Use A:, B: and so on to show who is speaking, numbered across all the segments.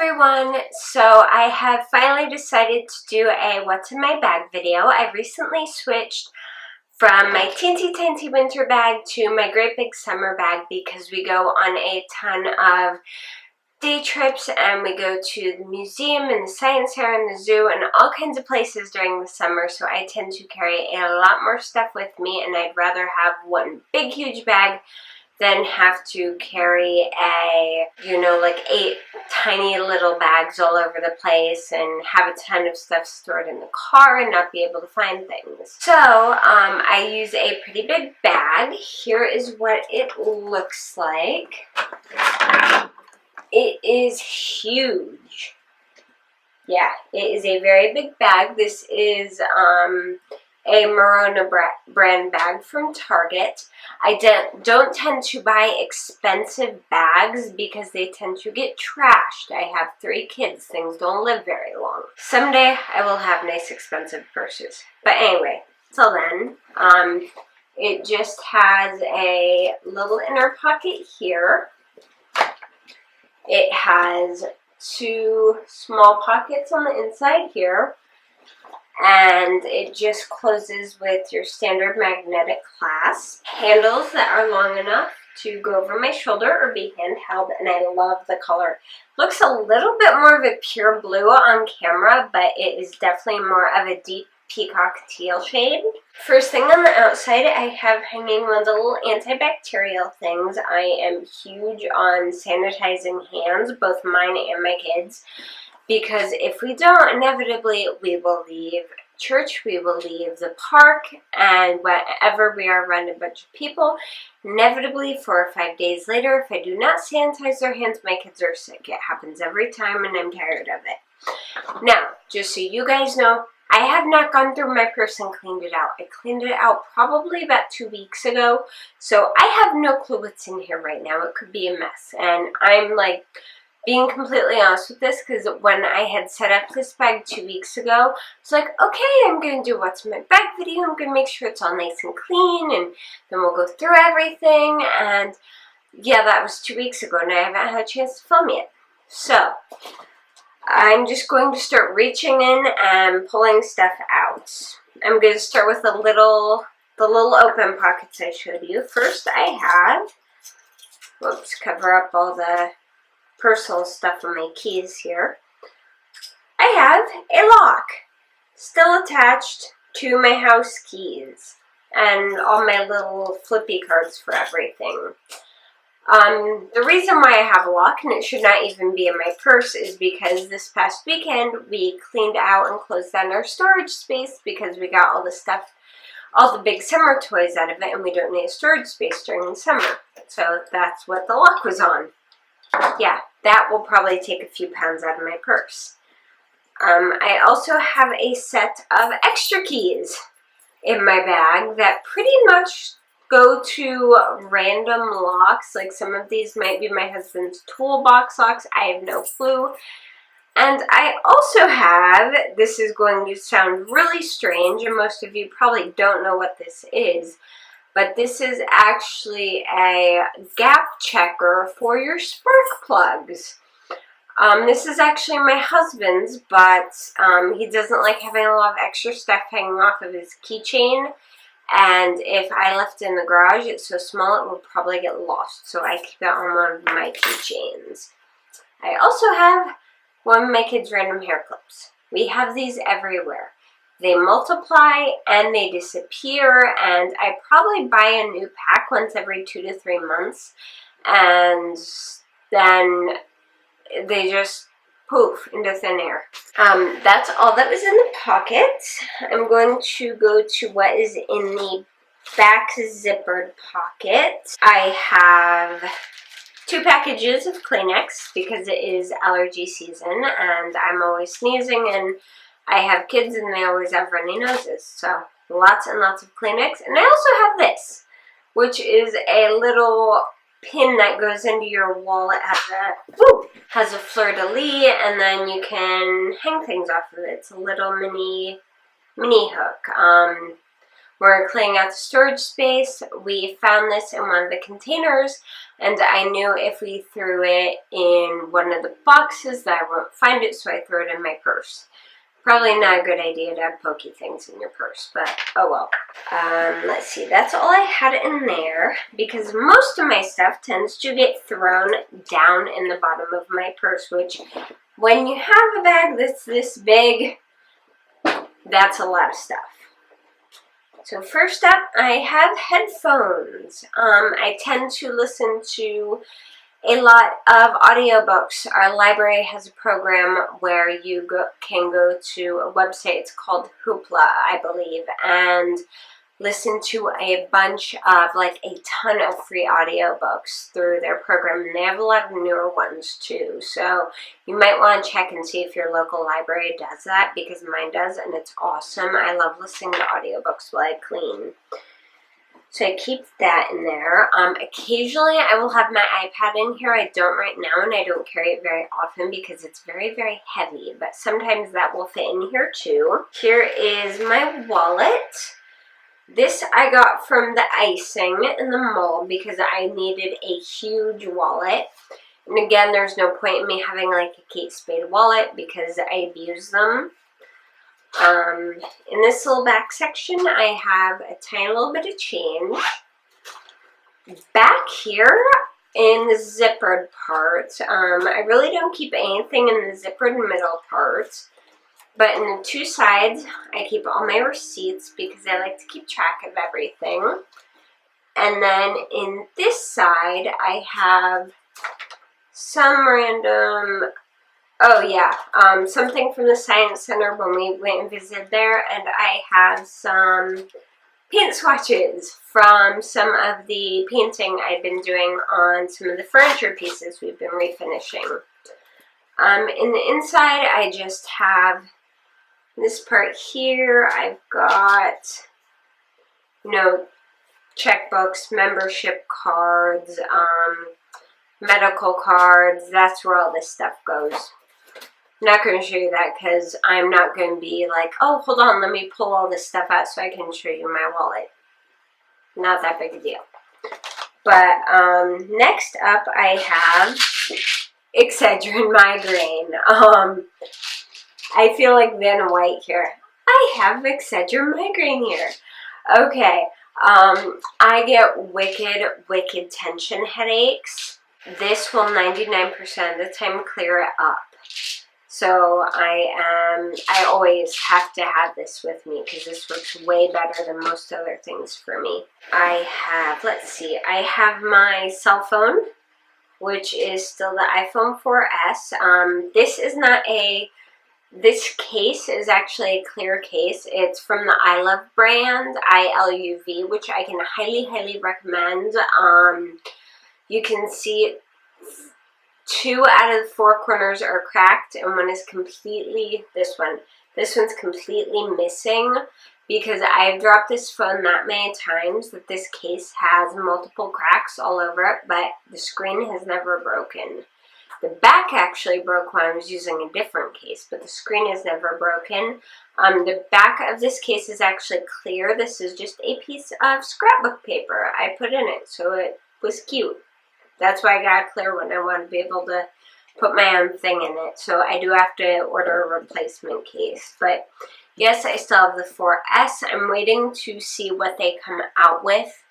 A: everyone! So I have finally decided to do a what's in my bag video. I recently switched from my teensy tiny winter bag to my great big summer bag because we go on a ton of day trips and we go to the museum and the science fair and the zoo and all kinds of places during the summer, so I tend to carry a lot more stuff with me, and I'd rather have one big huge bag than have to carry like 8 tiny little bags all over the place and have a ton of stuff stored in the car and not be able to find things. So I use a pretty big bag. Here is what it looks like. It is huge. Yeah, it is a very big bag. This is a Merona brand bag from Target. I don't tend to buy expensive bags because they tend to get trashed. I have 3 kids. Things don't live very long. Someday I will have nice expensive purses. But anyway, till then, it just has a little inner pocket here. It has 2 small pockets on the inside here. And it just closes with your standard magnetic clasp. Handles that are long enough to go over my shoulder or be handheld, and I love the color. Looks a little bit more of a pure blue on camera, but it is definitely more of a deep peacock teal shade. First thing on the outside, I have hanging one of the little antibacterial things. I am huge on sanitizing hands, both mine and my kids. Because if we don't, inevitably we will leave church, we will leave the park, and whenever we are around a bunch of people, inevitably 4 or 5 days later, if I do not sanitize their hands, my kids are sick. It happens every time and I'm tired of it. Now, just so you guys know, I have not gone through my purse and cleaned it out. I cleaned it out probably about 2 weeks ago, so I have no clue what's in here right now. It could be a mess, and I'm being completely honest with this, because when I had set up this bag 2 weeks ago, it's like, okay, I'm going to do what's in my bag video, I'm going to make sure it's all nice and clean, and then we'll go through everything, and yeah, that was 2 weeks ago, and I haven't had a chance to film yet. So, I'm just going to start reaching in and pulling stuff out. I'm going to start with the little open pockets I showed you. First, I have, cover up all the personal stuff on my keys here. I have a lock still attached to my house keys and all my little flippy cards for everything. The reason why I have a lock, and it should not even be in my purse, is because this past weekend we cleaned out and closed down our storage space because we got all the stuff, all the big summer toys out of it, and we don't need a storage space during the summer. So that's what the lock was on. Yeah, that will probably take a few pounds out of my purse. I also have a set of extra keys in my bag that pretty much go to random locks. Like some of these might be my husband's toolbox locks. I have no clue. And I also have, this is going to sound really strange, and most of you probably don't know what this is, but this is actually a gap checker for your spark plugs. This is actually my husband's, but he doesn't like having a lot of extra stuff hanging off of his keychain. And if I left it in the garage, it's so small it will probably get lost. So I keep it on one of my keychains. I also have one of my kids' random hair clips. We have these everywhere. They multiply and they disappear, and I probably buy a new pack once every 2 to 3 months, and then they just poof into thin air. That's all that was in the pocket. I'm going to go to what is in the back zippered pocket. I have 2 packages of Kleenex because it is allergy season and I'm always sneezing, and I have kids and they always have runny noses, so lots and lots of Kleenex. And I also have this, which is a little pin that goes into your wall. It has a fleur-de-lis, and then you can hang things off of it. It's a little mini hook. we're cleaning out the storage space, we found this in one of the containers, and I knew if we threw it in one of the boxes that I won't find it, so I threw it in my purse. Probably not a good idea to have pokey things in your purse, but oh well. Let's see, that's all I had in there, because most of my stuff tends to get thrown down in the bottom of my purse, which, when you have a bag that's this big, that's a lot of stuff. So first up, I have headphones. I tend to listen to a lot of audiobooks. Our library has a program where you can go to a website, it's called Hoopla, I believe, and listen to a bunch of, like, a ton of free audiobooks through their program, and they have a lot of newer ones too, so you might want to check and see if your local library does that, because mine does, and it's awesome. I love listening to audiobooks while I clean. So I keep that in there. Occasionally I will have my iPad in here. I don't right now, and I don't carry it very often because it's very, very heavy, but sometimes that will fit in here too. Here is my wallet. This I got from the icing in the mall because I needed a huge wallet. And again, there's no point in me having like a Kate Spade wallet because I abuse them. In this little back section, I have a tiny little bit of change. Back here in the zippered part, I really don't keep anything in the zippered middle part, but in the two sides, I keep all my receipts because I like to keep track of everything. And then in this side, I have some random... Oh yeah, something from the Science Center when we went and visited there, and I have some paint swatches from some of the painting I've been doing on some of the furniture pieces we've been refinishing. In the inside, I just have this part here. I've got, checkbooks, membership cards, medical cards. That's where all this stuff goes. I'm not going to show you that because I'm not going to be like, oh, hold on, let me pull all this stuff out so I can show you my wallet. Not that big a deal. But next up, I have Excedrin migraine. I feel like Vanna White here. I have Excedrin migraine here. Okay, I get wicked tension headaches. This will 99% of the time clear it up. So I always have to have this with me because this works way better than most other things for me. I have, let's see, I have my cell phone, which is still the iPhone 4S. This case is actually a clear case. It's from the iLuv brand, ILUV, which I can highly recommend. You can see 2 out of the 4 corners are cracked, and one is completely, this one's completely missing because I've dropped this phone that many times that this case has multiple cracks all over it, but the screen has never broken. The back actually broke when I was using a different case, but the screen is never broken. The back of this case is actually clear. This is just a piece of scrapbook paper I put in it, so it was cute. That's why I got a clear one. I want to be able to put my own thing in it. So I do have to order a replacement case. But yes, I still have the 4S. I'm waiting to see what they come out with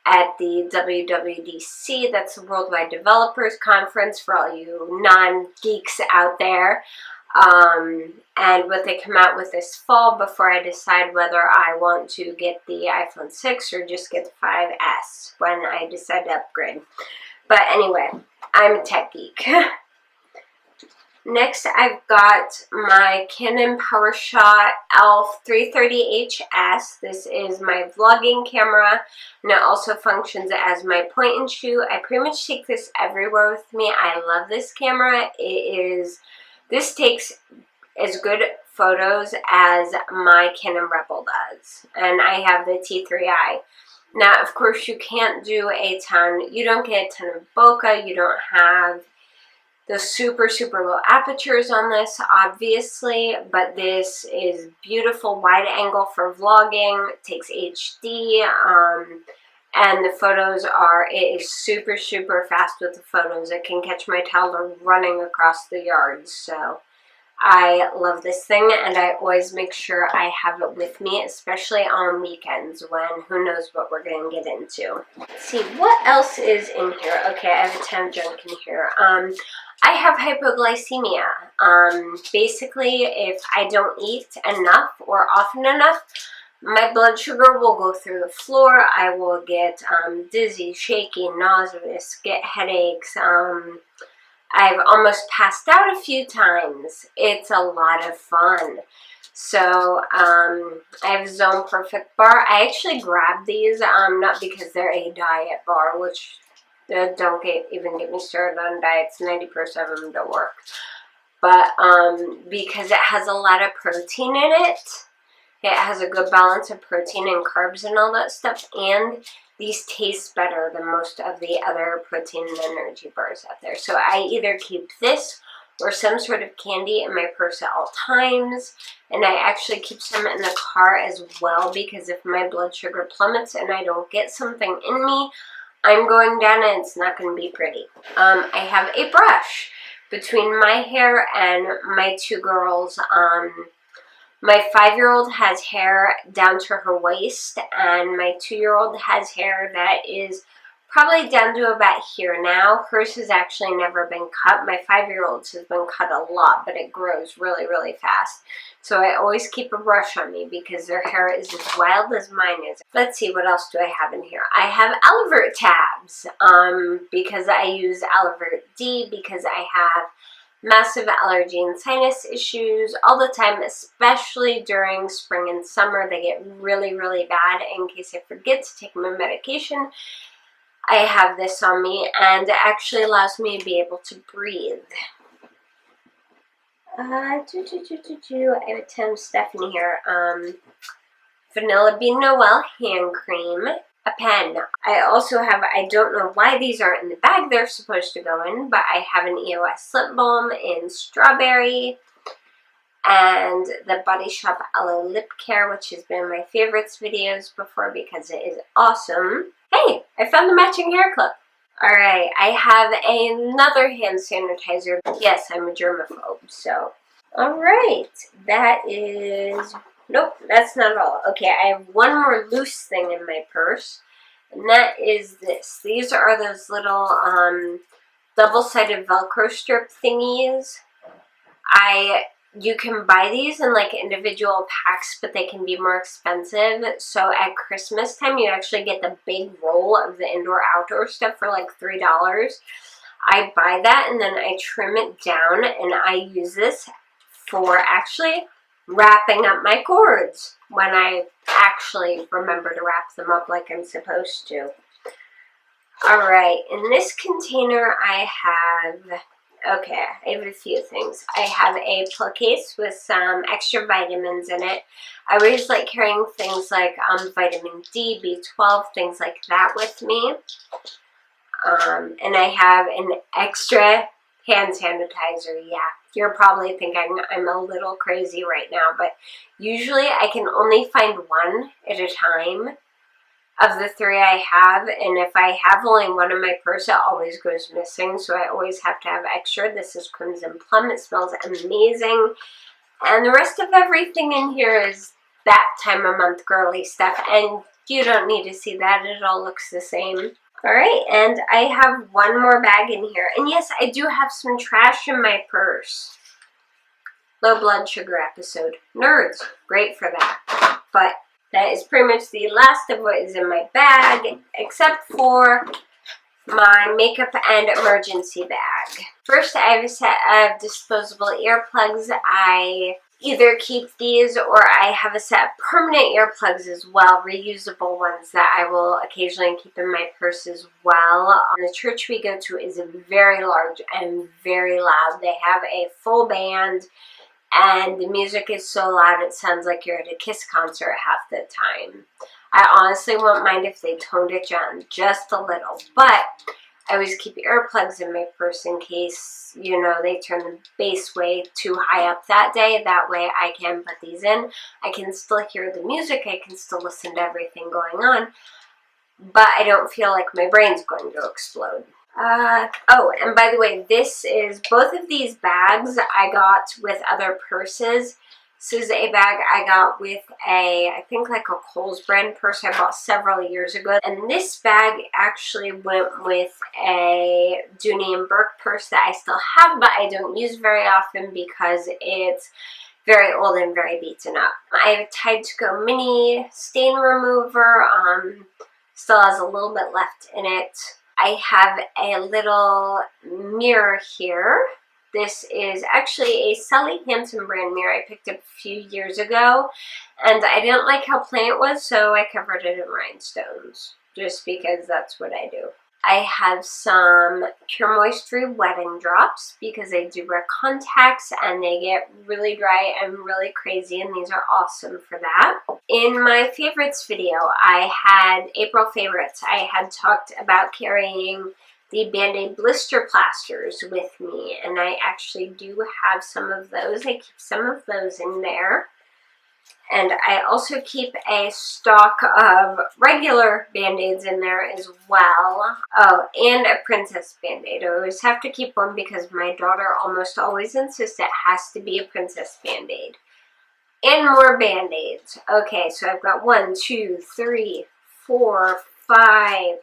A: at the WWDC. That's the Worldwide Developers Conference for all you non-geeks out there. And what they come out with this fall before I decide whether I want to get the iPhone 6 or just get the 5S when I decide to upgrade. But anyway, I'm a tech geek. Next, I've got my Canon PowerShot ELPH 330HS. This is my vlogging camera, and it also functions as my point and shoot. I pretty much take this everywhere with me. I love this camera. This takes as good photos as my Canon Rebel does, and I have the T3i. Now, of course, you can't do a ton. You don't get a ton of bokeh. You don't have the super low apertures on this, obviously, but this is beautiful wide angle for vlogging. It takes HD, and the photos are, it is super fast with the photos. It can catch my toddler running across the yard, so I love this thing, and I always make sure I have it with me, especially on weekends when who knows what we're going to get into. Let's see, what else is in here? Okay, I have a ton of junk in here. I have hypoglycemia. Basically, if I don't eat enough or often enough, my blood sugar will go through the floor. I will get dizzy, shaky, nauseous, get headaches. I've almost passed out a few times. It's a lot of fun. So I have Zone Perfect bar. I actually grabbed these, not because they're a diet bar, which don't even get me started on diets. 90% of them don't work. But because it has a lot of protein in it. It has a good balance of protein and carbs and all that stuff, and these taste better than most of the other protein and energy bars out there. So I either keep this or some sort of candy in my purse at all times, and I actually keep some in the car as well, because if my blood sugar plummets and I don't get something in me, I'm going down and it's not going to be pretty. I have a brush between my hair and my two girls. My 5-year-old has hair down to her waist, and my 2-year-old has hair that is probably down to about here now. Hers has actually never been cut. My 5-year-old's has been cut a lot, but it grows really fast. So I always keep a brush on me because their hair is as wild as mine is. Let's see, what else do I have in here? I have Alovert tabs because I use Alovert D because I have massive allergy and sinus issues all the time, especially during spring and summer. They get really bad. In case I forget to take my medication, I have this on me, and it actually allows me to be able to breathe. I have a ton of stuff in here. Vanilla Bean Noel hand cream. A pen. I also have, I don't know why these aren't in the bag they're supposed to go in, but I have an EOS lip balm in strawberry, and the Body Shop Aloe Lip Care, which has been my favorites videos before because it is awesome. Hey, I found the matching hair clip. Alright, I have another hand sanitizer. Yes, I'm a germaphobe, so. Alright, that is... Nope, that's not all. Okay, I have one more loose thing in my purse, and that is this. These are those little double-sided Velcro strip thingies. You can buy these in like individual packs, but they can be more expensive. So at Christmas time, you actually get the big roll of the indoor-outdoor stuff for like $3. I buy that, and then I trim it down, and I use this for actually wrapping up my cords when I actually remember to wrap them up like I'm supposed to. Alright, in this container I have, okay, I have a few things. I have a pill case with some extra vitamins in it. I always like carrying things like vitamin D, B12, things like that with me. And I have an extra hand sanitizer, yeah. You're probably thinking I'm a little crazy right now, but usually I can only find one at a time of the 3 I have, and if I have only one in my purse, it always goes missing, so I always have to have extra. This is Crimson Plum. It smells amazing, and the rest of everything in here is that time of month girly stuff, and you don't need to see that. It all looks the same. Alright, and I have one more bag in here. And yes, I do have some trash in my purse. Low blood sugar episode. Nerds. Great for that. But that is pretty much the last of what is in my bag, except for my makeup and emergency bag. First, I have a set of disposable earplugs. I either keep these or I have a set of permanent earplugs as well, reusable ones that I will occasionally keep in my purse as well. The church we go to is very large and very loud. They have a full band, and the music is so loud it sounds like you're at a Kiss concert half the time. I honestly wouldn't mind if they toned it down just a little, but I always keep earplugs in my purse in case, you know, they turn the bass way too high up that day. That way I can put these in. I can still hear the music. I can still listen to everything going on. But I don't feel like my brain's going to explode. Oh, and by the way, both of these bags I got with other purses. This is a bag I got with I think like a Kohl's brand purse I bought several years ago. And this bag actually went with a Dooney & Bourke purse that I still have, but I don't use very often because it's very old and very beaten up. I have a Tide to Go mini stain remover, still has a little bit left in it. I have a little mirror here. This is actually a Sally Hansen brand mirror I picked up a few years ago, and I didn't like how plain it was, so I covered it in rhinestones, just because that's what I do. I have some Pure Moisture Wetting Drops because I do wear contacts and they get really dry and really crazy, and these are awesome for that. In my favorites video, I had April favorites. I had talked about carrying the Band-Aid blister plasters with me, and I actually do have some of those. I keep some of those in there. And I also keep a stock of regular Band-Aids in there as well. Oh, and a Princess Band-Aid. I always have to keep one because my daughter almost always insists it has to be a Princess Band-Aid. And more Band-Aids. Okay, so I've got 1, 2, 3, 4, 5,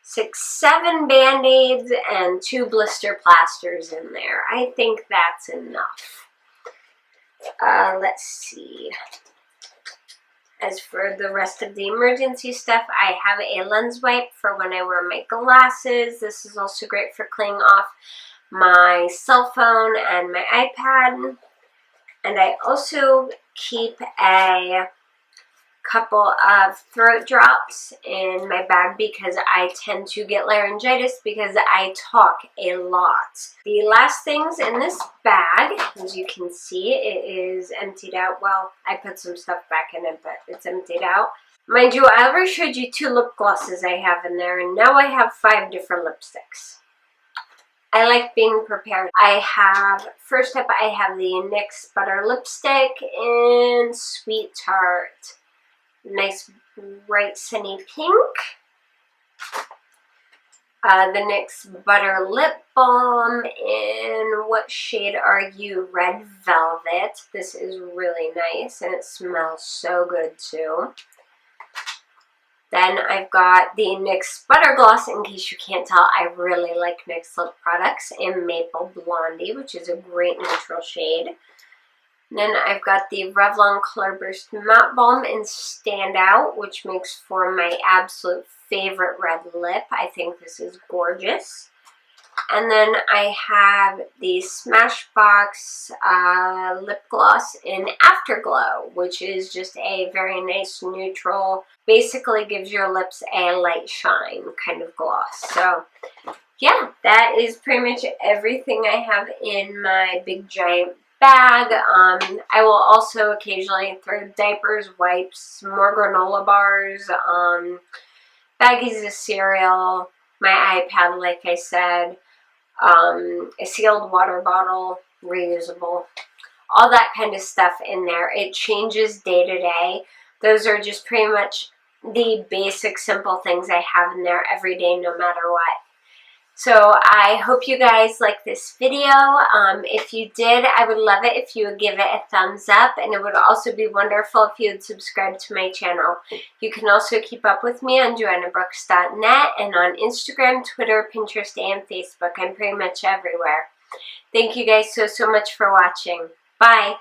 A: 6, 7 Band-Aids and 2 blister plasters in there. I think that's enough. Let's see. As for the rest of the emergency stuff, I have a lens wipe for when I wear my glasses. This is also great for cleaning off my cell phone and my iPad. And I also keep a couple of throat drops in my bag because I tend to get laryngitis because I talk a lot. The last things in this bag, as you can see, it is emptied out. Well, I put some stuff back in it, but it's emptied out. Mind you, I already showed you 2 lip glosses I have in there, and now I have 5 different lipsticks. I like being prepared. First up, I have the NYX Butter Lipstick in Sweetheart. Nice bright sunny pink. The NYX Butter Lip Balm in, what shade are you? Red Velvet. This is really nice and it smells so good too. Then I've got the NYX Butter Gloss. In case you can't tell, I really like NYX lip products in Maple Blondie, which is a great neutral shade. Then I've got the Revlon Color Burst Matte Balm in Stand Out, which makes for my absolute favorite red lip. I think this is gorgeous. And then I have the Smashbox lip gloss in Afterglow, which is just a very nice neutral, basically gives your lips a light shine kind of gloss. So yeah, that is pretty much everything I have in my big giant bag. I will also occasionally throw diapers, wipes, more granola bars, baggies of cereal, my iPad, like I said, a sealed water bottle, reusable, all that kind of stuff in there. It changes day to day. Those are just pretty much the basic simple things I have in there every day, no matter what. So I hope you guys like this video. If you did, I would love it if you would give it a thumbs up, and it would also be wonderful if you would subscribe to my channel. You can also keep up with me on JoannaBrooks.net and on Instagram, Twitter, Pinterest, and Facebook. I'm pretty much everywhere. Thank you guys so much for watching. Bye!